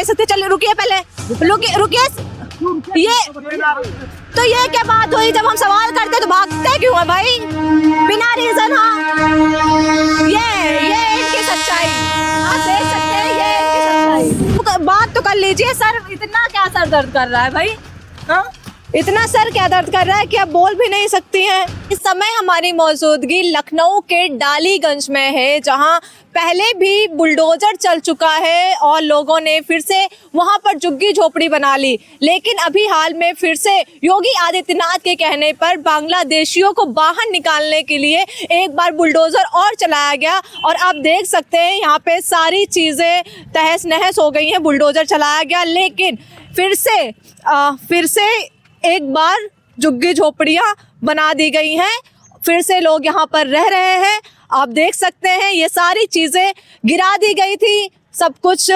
नहीं सकते। चलिए रुकिए पहले, रुकिए। ये क्या बात हुई? जब हम सवाल करते तो भागते क्यों है भाई बिना रीजन? हाँ, ये इनकी सच्चाई आप देख सकते हैं, ये इनकी सच्चाई। बात तो कर लीजिए सर, इतना क्या सर दर्द कर रहा है भाई? हाँ, इतना सर क्या दर्द कर रहा है कि आप बोल भी नहीं सकती हैं। इस समय हमारी मौजूदगी लखनऊ के डालीगंज में है, जहां पहले भी बुलडोजर चल चुका है और लोगों ने फिर से वहां पर झुग्गी झोपड़ी बना ली। लेकिन अभी हाल में फिर से योगी आदित्यनाथ के कहने पर बांग्लादेशियों को बाहर निकालने के लिए एक बार बुलडोजर और चलाया गया और आप देख सकते हैं यहाँ पे सारी चीज़ें तहस नहस हो गई हैं। बुलडोजर चलाया गया, लेकिन फिर से एक बार झुग्गी झोपड़ियाँ बना दी गई हैं, फिर से लोग यहाँ पर रह रहे हैं। आप देख सकते हैं ये सारी चीज़ें गिरा दी गई थी, सब कुछ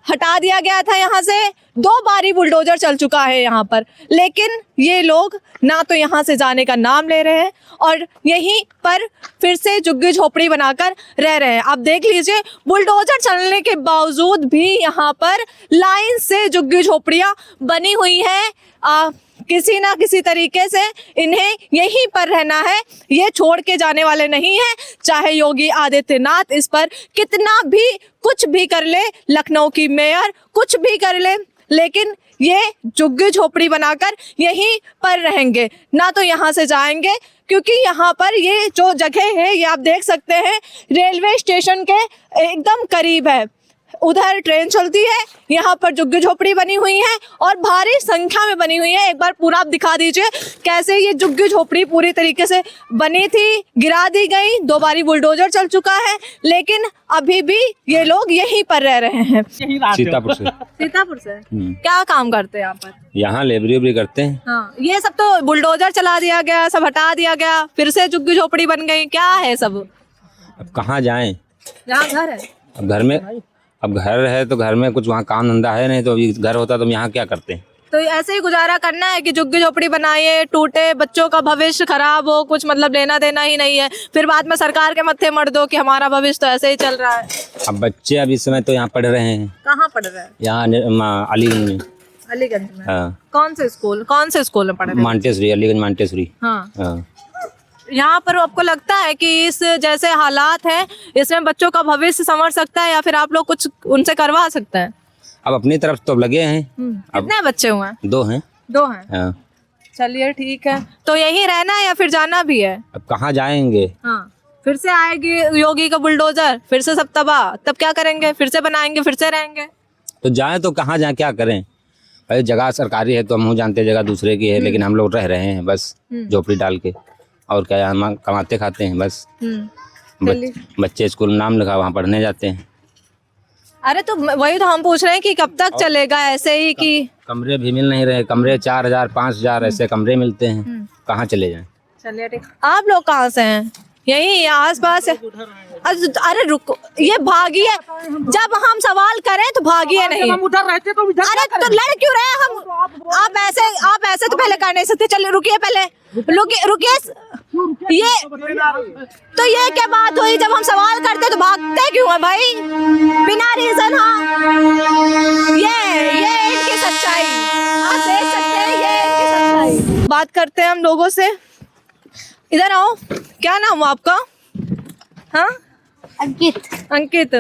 हटा दिया गया था यहाँ से। 2 बारी बुलडोजर चल चुका है यहाँ पर, लेकिन ये लोग ना तो यहाँ से जाने का नाम ले रहे हैं और यहीं पर फिर से झुग्गी झोपड़ी बनाकर रह रहे हैं। आप देख लीजिए, बुलडोजर चलने के बावजूद भी यहाँ पर लाइन से झुग्गी झोपड़ियाँ बनी हुई हैं। किसी ना किसी तरीके से इन्हें यहीं पर रहना है, ये छोड़ के जाने वाले नहीं हैं। चाहे योगी आदित्यनाथ इस पर कितना भी कुछ भी कर ले, लखनऊ की मेयर कुछ भी कर ले, लेकिन ये झुग्गी झोपड़ी बनाकर यहीं पर रहेंगे, ना तो यहाँ से जाएंगे। क्योंकि यहाँ पर ये जो जगह है ये आप देख सकते हैं रेलवे स्टेशन के एकदम करीब है। उधर ट्रेन चलती है, यहाँ पर झुग्गी झोपड़ी बनी हुई है और भारी संख्या में बनी हुई है। एक बार पूरा आप दिखा दीजिए कैसे ये झुग्गी झोपड़ी पूरी तरीके से बनी थी, गिरा दी गई। 2 बारी बुलडोजर चल चुका है, लेकिन अभी भी ये लोग यहीं पर रह रहे हैं। सीतापुर से। सीतापुर से क्या काम करते हैं यहाँ पर? यहाँ लेबरी करते हैं। हाँ, ये सब तो बुलडोजर चला दिया गया, सब हटा दिया गया, फिर से झुग्गी झोपड़ी बन गई, क्या है सब? अब कहाँ जाएं? यहाँ घर है, अब घर है तो घर में कुछ वहाँ काम धंधा है नहीं, तो अभी घर होता तो हम यहाँ क्या करते हैं? तो ऐसे ही गुजारा करना है कि झुग्गी झोपड़ी बनाइए, टूटे, बच्चों का भविष्य खराब हो, कुछ मतलब लेना देना ही नहीं है, फिर बाद में सरकार के मत्थे मर दो कि हमारा भविष्य तो ऐसे ही चल रहा है। अब बच्चे अब इस समय तो यहाँ पढ़ रहे हैं। कहाँ पढ़ रहे हैं? यहाँ अलीगंज में। अलीगंज में? हाँ। कौन से स्कूल में पढ़ रहे हैं? Montessori, Aliganj Montessori. हाँ। यहाँ पर आपको लगता है कि इस जैसे हालात हैं इसमें बच्चों का भविष्य संवर सकता है या फिर आप लोग कुछ उनसे करवा सकते हैं? अब अपनी तरफ तो लगे हैं। कितने बच्चे हुए हैं? 2 हैं। 2 हैं। हाँ। चलिए ठीक है, तो यहीं रहना है या फिर जाना भी है? अब कहाँ जाएंगे? हाँ, फिर से आएगी योगी का बुलडोजर, फिर से सब तबाह, तब क्या करेंगे? फिर से बनाएंगे, फिर से रहेंगे? तो जाएं तो कहाँ जाएं, क्या करें? भाई जगह सरकारी है तो हम जानते हैं, जगह दूसरे की है, लेकिन हम लोग रह रहे हैं बस झोपड़ी डाल के, और क्या हम कमाते खाते हैं बस। बच्चे स्कूल में नाम लिखा, वहाँ पढ़ने जाते हैं। अरे तो वही तो हम पूछ रहे हैं कि कब तक चलेगा ऐसे ही कि कमरे भी मिल नहीं रहे, कमरे 4000 5000 ऐसे कमरे मिलते हैं, कहाँ चले जाएं? चलिए ठीक। आप लोग कहाँ से हैं? यही आस पास है? अरे रुको, ये भागिए, जब हम सवाल करें तो भागिए नहीं। हम उधर रहते तो इधर अरे तो लड़ क्यों रहे हैं हम? आप ऐसे तो पहले कर नहीं सकते। चलिए रुकिए पहले, रुकिए। ये क्या बात हुई? जब हम सवाल करते तो भागते क्यों है भाई बिना रीजन? हाँ, ये इनकी सच्चाई आप देख सकते हैं, ये इनकी सच्चाई। बात करते हैं हम लोगों से, इधर आओ। क्या नाम है आपका? हाँ, अंकित।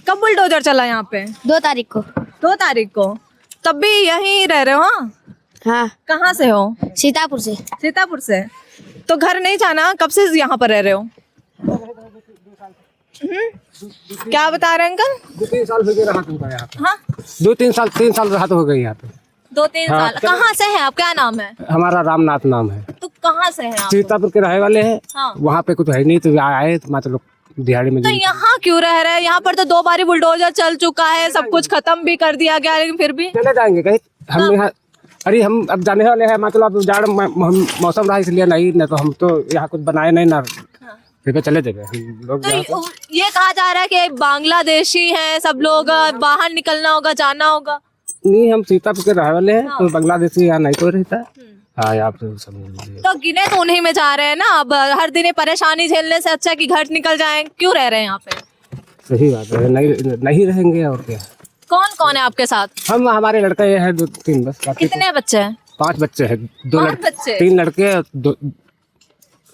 कब बुलडोजर चला यहाँ पे? 2 तारीख को। 2 तारीख को? तब भी यहीं रह रहे हो? हाँ। कहाँ से हो? सीतापुर से। सीतापुर से? तो घर नहीं जाना? कब से यहाँ पर रह रहे हो? क्या बता रहे हैं अंकल? 2-3 साल हो गए रहा तुमका यहाँ पे। हाँ, 3 साल रहा हो गए यहाँ पे। 2-3 साल। कहाँ से हैं आप? क्या नाम है? हमारा रामनाथ नाम है। तो कहाँ से हैं आप? सीतापुर के रहने वाले हैं। हाँ। वहाँ पे कुछ है नहीं तो आए मतलब दिहाड़ी में। तो यहाँ क्यों रह रहे हैं? यहाँ पर तो 2 बारी बुलडोजर चल चुका है, सब कुछ खत्म भी कर दिया गया, लेकिन फिर भी चले जाएंगे कहीं हम यहाँ। अरे हम अब जाने वाले हैं, मतलब जाड़ मौसम रहा इसलिए नहीं तो हम तो यहाँ कुछ बनाए नहीं ना, फिर चले जाएंगे लोग। तो ये कहा जा रहा है कि बांग्लादेशी हैं सब लोग, बाहर निकलना होगा, जाना होगा। नहीं, हम सीतापुर के रहने वाले हैं। तो बांग्लादेशी यहाँ नहीं कोई रहता। हाँ, आप समझ। तो गिने तो उन्हीं में जा रहे हैं ना। अब हर दिन परेशानी झेलने से अच्छा कि घर निकल जाएं। क्यों रह रहे हैं यहाँ पे? सही बात है, नहीं रहेंगे और क्या। कौन कौन है आपके साथ? हम हमारे लड़का ये है 2-3 बस। बाकी कितने बच्चे हैं? 5 बच्चे हैं, 5 बच्चे? 3 लड़के और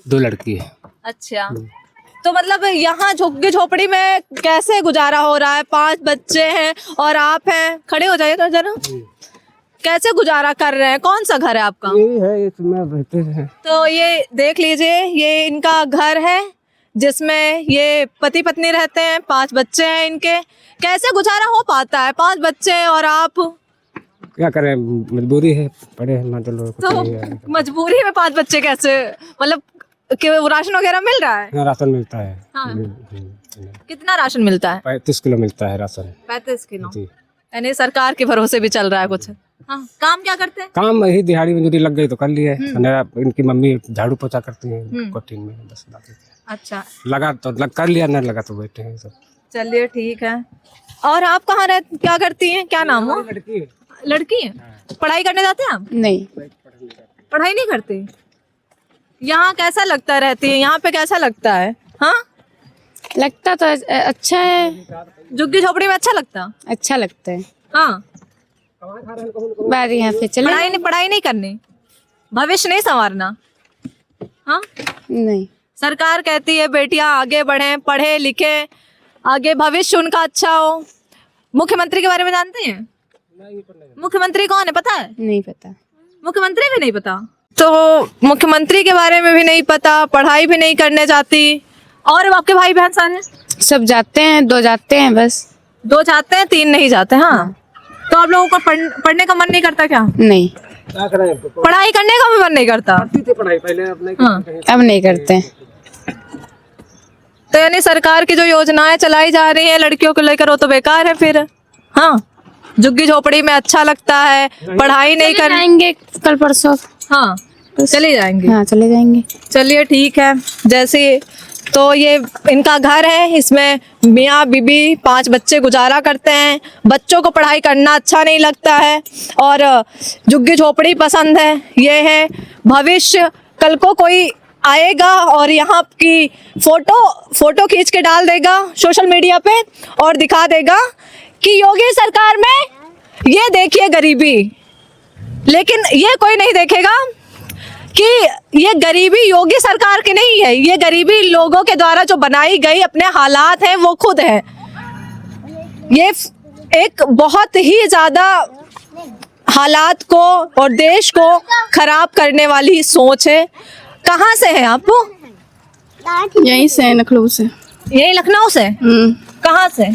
2 लड़की है। अच्छा, तो मतलब यहाँ झुग्गी झोपड़ी में कैसे गुजारा हो रहा है? 5 बच्चे हैं और आप हैं, खड़े हो जाइए तो जरा। कैसे गुजारा कर रहे हैं? कौन सा घर है आपका? यही है, इसमें रहते हैं। तो ये देख लीजिए, ये इनका घर है जिसमें ये पति पत्नी रहते हैं, 5 बच्चे हैं इनके। कैसे गुजारा हो पाता है? 5 बच्चे और आप, क्या करें, मजबूरी है, पड़े हैं मतलब लोग। तो मजबूरी में 5 बच्चे कैसे, मतलब कि राशन वगैरह मिल रहा है? राशन मिलता है। हाँ। कितना राशन मिलता है? 35 किलो मिलता है राशन। 35 किलो, जी। यानी सरकार के भरोसे भी चल रहा है कुछ। हाँ, काम क्या करते हैं? काम यही दिहाड़ी मजदूरी लग गई तो कर लिए। इनकी मम्मी झाड़ू पोछा करती है कोठीन में, बस बाकी। अच्छा, लगा तो लग कर लिया, न लगा तो बैठे हैं सब। चलिए ठीक है। और आप कहाँ रह, क्या करती हैं? क्या नाम हो? लड़की है। लड़की है? पढ़ाई करने जाते हैं आप? नहीं, पढ़ाई नहीं करते? यहाँ कैसा लगता है रहती है? यहाँ पे कैसा लगता है? हाँ, लगता तो अच्छा है, झुग्गी झोपड़ी में अच्छा लगता? अच्छा लगता है। हाँ, बाहर यहाँ पे चले। पढ़ाई नहीं करनी, भविष्य नहीं संवारना? हाँ, नहीं, सरकार कहती है बेटियां आगे बढ़ें, पढ़े लिखे, आगे भविष्य उनका अच्छा हो। मुख्यमंत्री के बारे में जानते हैं? मुख्यमंत्री कौन है पता है? नहीं पता। मुख्यमंत्री भी नहीं पता? तो मुख्यमंत्री के बारे में भी नहीं पता, पढ़ाई भी नहीं करने जाती। और आपके भाई बहन सारे? सब जाते हैं, 2 जाते हैं बस। 2 जाते हैं, 3 नहीं जाते। हाँ, तो आप लोगों को पढ़ने का मन नहीं करता क्या? नहीं, क्या करें, पढ़ाई करने का भी मन नहीं करता? पढ़ाई पहले अपने। हाँ, अब नहीं करते। तो यानी सरकार की जो योजनाएं चलाई जा रही है लड़कियों को लेकर, वो तो बेकार है फिर। हाँ, झुग्गी झोपड़ी में अच्छा लगता है, पढ़ाई नहीं कर जाएंगे कल परसों। हाँ, चले जाएंगे। हाँ, चले जाएंगे। चलिए ठीक है। जैसे तो ये इनका घर है, इसमें मियाँ बीबी 5 बच्चे गुजारा करते हैं। बच्चों को पढ़ाई करना अच्छा नहीं लगता है और झुग्गी झोपड़ी पसंद है। ये है भविष्य। कल को कोई आएगा और यहाँ की फोटो खींच के डाल देगा सोशल मीडिया पे और दिखा देगा कि योगी सरकार में ये देखिए गरीबी, लेकिन ये कोई नहीं देखेगा कि ये गरीबी योगी सरकार की नहीं है, ये गरीबी लोगों के द्वारा जो बनाई गई अपने हालात हैं वो खुद है। ये एक बहुत ही ज्यादा हालात को और देश को खराब करने वाली सोच है। कहाँ से हैं आप? यहीं से, लखनऊ से। यही लखनऊ से? कहाँ से?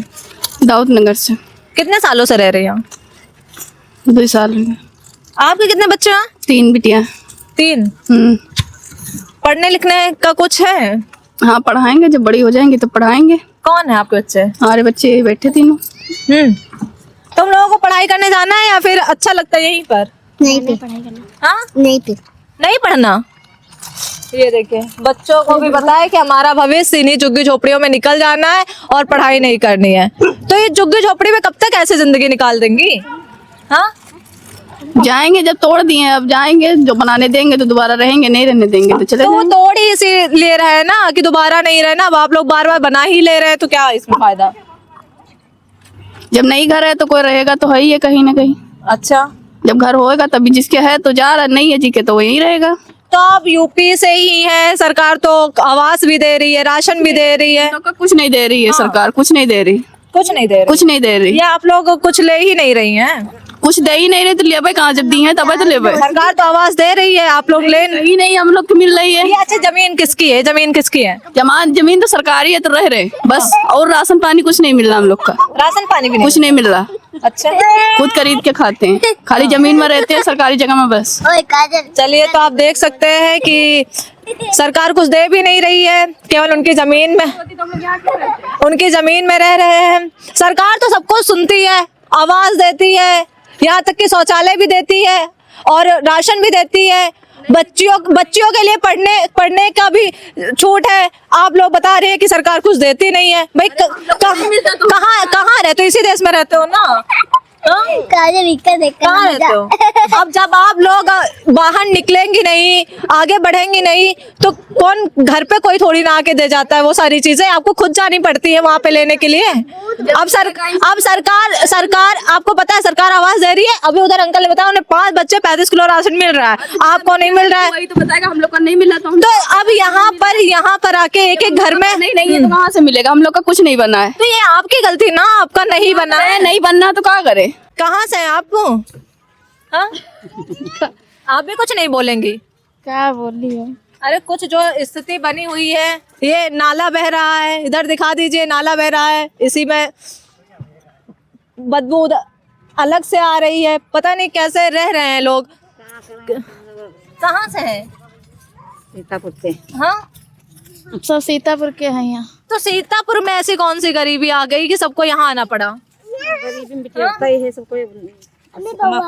दाऊद नगर से। कितने सालों से रह रहे हैं? 2 साल हो गए। आपके कितने बच्चे हैं? 3 बिटिया। 3? पढ़ने लिखने का कुछ है? हाँ, पढ़ाएंगे, जब बड़ी हो जाएंगी तो पढ़ाएंगे। कौन है आपके बच्चे? हमारे बच्चे बैठे तीनों। तुम लोगों को पढ़ाई करने जाना है या फिर अच्छा लगता है यहीं पर? नहीं पे पढ़ाई करना। हाँ, नहीं पढ़ना। ये देखिए, बच्चों को भी पता है कि हमारा भविष्य इन्हीं झुग्गी झोपड़ियों में निकल जाना है और पढ़ाई नहीं करनी है। तो ये झुग्गी झोपड़ी में कब तक ऐसे जिंदगी निकाल देंगी? हाँ, जाएंगे जब तोड़ दिए, अब जाएंगे, जो बनाने देंगे तो दोबारा रहेंगे, नहीं रहने देंगे तो चले तो वो जाएंगे। तोड़ ही इसी ले रहे हैं ना कि दोबारा नहीं रहना। अब आप लोग बार बार बना ही ले रहे हैं तो क्या इसमें फायदा? जब नहीं घर है तो कोई रहेगा तो है ही है कहीं ना कहीं। अच्छा, जब घर होएगा तभी, जिसके है तो जा रहा, नहीं है जी के तो वहीं रहेगा। तो अब यूपी से ही है सरकार, तो आवास भी दे रही है, राशन भी दे रही है। तो कुछ नहीं दे रही है सरकार, कुछ नहीं दे रही, कुछ नहीं दे रही, कुछ नहीं दे रही। ये आप लोग कुछ ले ही नहीं रही हैं। कुछ दे ही नहीं रहे तो ले भाई, कहाँ जब दी है तब तो ले भाई। सरकार तो आवास दे रही है, आप लोग ले ही नहीं, हम लोग को मिल रही है। ये अच्छा, जमीन किसकी है? जमीन किसकी है? जमीन तो सरकारी है तो रह रहे बस, और राशन पानी कुछ नहीं मिल रहा हम लोग का। राशन पानी भी कुछ नहीं मिल रहा। अच्छा, खुद खरीद के खाते हैं, खाली जमीन में रहते हैं सरकारी जगह में बस। चलिए, तो आप देख सकते हैं कि सरकार कुछ दे भी नहीं रही है, केवल उनकी जमीन में रह रहे हैं। सरकार तो सबको सुनती है, आवाज देती है, यहाँ तक कि शौचालय भी देती है और राशन भी देती है। बच्चियों के लिए पढ़ने का भी छूट है। आप लोग बता रहे हैं कि सरकार कुछ देती नहीं है। भाई कहाँ रहते हो? इसी देश में रहते हो ना? काजे विकट देख कहाँ रहते हो? अब जब आप लोग बाहर निकलेंगी नहीं, आगे बढ़ेंगी नहीं, तो कौन घर पे कोई थोड़ी ना आके दे जाता है वो सारी चीजें, आपको खुद जानी पड़ती है वहां पे लेने के लिए। अब सरकार आपको पता है सरकार आवाज दे रही है। अभी उधर अंकल ने बताया उन्हें 5 बच्चे 35 किलो राशन मिल रहा है, आपको नहीं मिल रहा है। वही तो बताएगा, हम लोग का नहीं मिला तो अब यहाँ पर आके एक एक घर में नहीं ये तो कहाँ से मिलेगा, हम लोग का कुछ नहीं बना है। तो ये आपकी गलती ना, आपका नहीं बना है। नहीं बनना तो क्या करे। कहाँ से हैं आप? हाँ? आप भी कुछ नहीं बोलेंगी? क्या बोल रही है? अरे कुछ जो स्थिति बनी हुई है, ये नाला बह रहा है, इधर दिखा दीजिए नाला बह रहा है, इसी में बदबू अलग से आ रही है, पता नहीं कैसे रह रहे हैं लोग। कहाँ से हैं? सीतापुर से। हाँ, सब सीतापुर के हैं यहाँ। तो सीतापुर में ऐसी कौन सी गरीबी आ गई कि सबको यहाँ आना पड़ा? है सबको।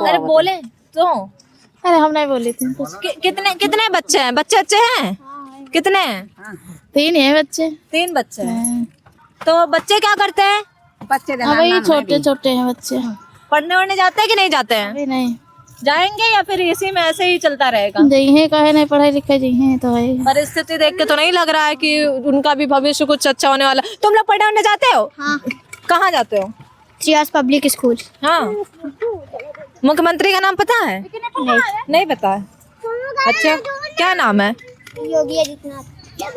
अरे बोले तो। अरे हम नहीं बोली थी। कितने बच्चे हैं? बच्चे अच्छे हैं? कितने हैं? 3 है बच्चे। 3 बच्चे हैं। तो बच्चे क्या करते हैं? बच्चे अभी छोटे छोटे हैं बच्चे। पढ़ने वढ़ने जाते हैं कि नहीं जाते हैं? अभी नहीं जाएंगे या फिर इसी में ऐसे ही चलता रहेगा? जइहे कहे नहीं पढ़ाई लिखाई जइहे तो है। परिस्थिति देख के तो नहीं लग रहा है कि उनका भी भविष्य कुछ अच्छा होने वाला। तुम लोग पढ़ने वढ़ने जाते हो? हाँ। कहाँ जाते हो? चियास पब्लिक स्कूल। हाँ। मुख्यमंत्री का नाम पता है? नहीं पता है। अच्छा, क्या नाम है? योगी आदित्यनाथ।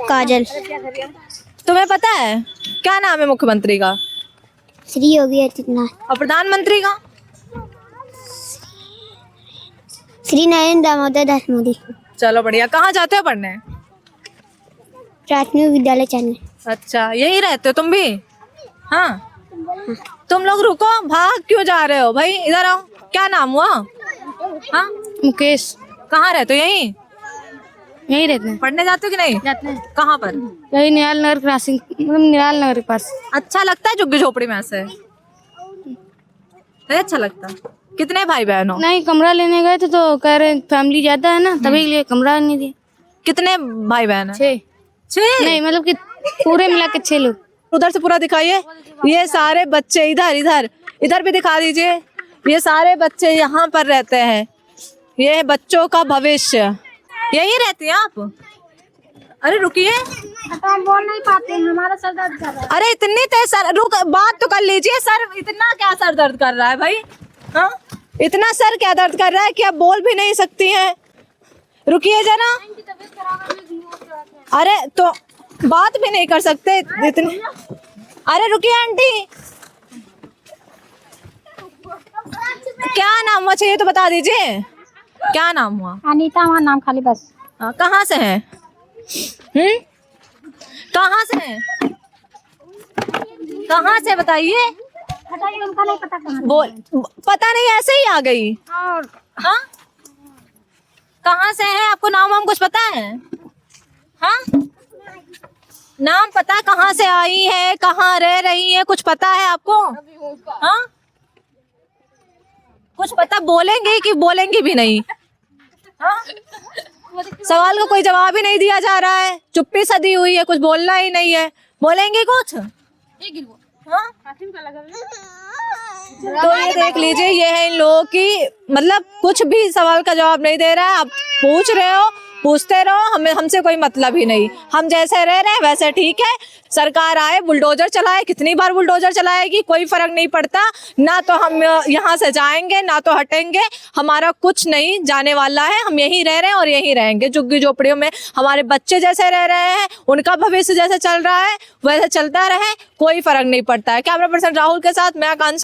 काजल। तुम्हें पता है क्या नाम है मुख्यमंत्री का? श्री योगी आदित्यनाथ। और प्रधानमंत्री का? श्री नरेंद्र दामोदर दास मोदी। चलो बढ़िया। कहाँ जाते हो पढ़ने? प्राथमिक विद्यालय चैनल। अच्छा, यही रहते हो तुम भी? हाँ। तुम लोग रुको, भाग क्यों जा रहे हो भाई? इधर आओ। क्या नाम हुआ? हाँ, मुकेश। कहाँ रहते हो? यहीं यही रहते हैं। पढ़ने जाते हो कि नहीं? जाते हैं। कहाँ पर? यही निहाल नगर क्रॉसिंग, मतलब निहाल नगर के पास। अच्छा लगता है झुग्गी झोपड़ी में ऐसे? नहीं अच्छा लगता? कितने भाई बहन हो? नहीं, कमरा लेने गए थे तो कह रहे फैमिली ज्यादा है ना, तभी के लिए कमरा नहीं दिए। कितने भाई बहन है? 6 नहीं, मतलब कि पूरे मिला के 6 लोग। उधर से पूरा दिखाइए। ये सारे बच्चे इधर भी दिखा दीजिए। ये सारे बच्चे यहाँ पर रहते हैं। ये बच्चों का भविष्य। यही रहती हैं आप? अरे रुकिए, हम बोल नहीं पाते, हमारा सर दर्द कर रहा है। अरे इतनी तेज सर, रुक, बात तो कर लीजिए। सर इतना क्या सर दर्द कर रहा है भाई? हाँ, इतना सर क्या दर्द कर रहा है कि आप बोल भी नहीं सकती हैं? रुकिए जरा। अरे तो बात भी नहीं कर सकते इतने? अरे रुकिए आंटी, क्या नाम हुआ? ये तो बता दीजिए क्या नाम हुआ? अनीता, हमारा नाम खाली बस। कहाँ से हैं? कहाँ से हैं? कहाँ से बताइए? उनका नहीं पता कहाँ। बोल, पता नहीं, ऐसे ही आ गई। हाँ, कहाँ से हैं? आपको नाम वाम कुछ पता है? हाँ, नाम पता है? कहाँ से आई है, कहाँ रह रही है, कुछ पता है आपको? हाँ, कुछ पता? बोलेंगे कि बोलेंगे भी नहीं? हाँ, सवाल का कोई जवाब ही नहीं दिया जा रहा है, चुप्पी सदी हुई है, कुछ बोलना ही नहीं है। बोलेंगे कुछ? हाँ? तो ये देख लीजिए, ये है इन लोगों की, मतलब कुछ भी सवाल का जवाब नहीं दे रहा है। आप पूछ रहे हो, पूछते रहो, हमसे कोई मतलब ही नहीं। हम जैसे रह रहे हैं वैसे ठीक है। सरकार आए, बुलडोजर चलाए, कितनी बार बुलडोजर चलाएगी, कोई फर्क नहीं पड़ता। ना तो हम यहाँ से जाएंगे ना तो हटेंगे, हमारा कुछ नहीं जाने वाला है। हम यहीं रह रहे हैं और यहीं रहेंगे, झुग्गी झोपड़ियों में। हमारे बच्चे जैसे रह रहे हैं, उनका भविष्य जैसे चल रहा है वैसे चलता रहे, कोई फर्क नहीं पड़ता है। कैमरा पर्सन राहुल के साथ मैं आकांक्षा।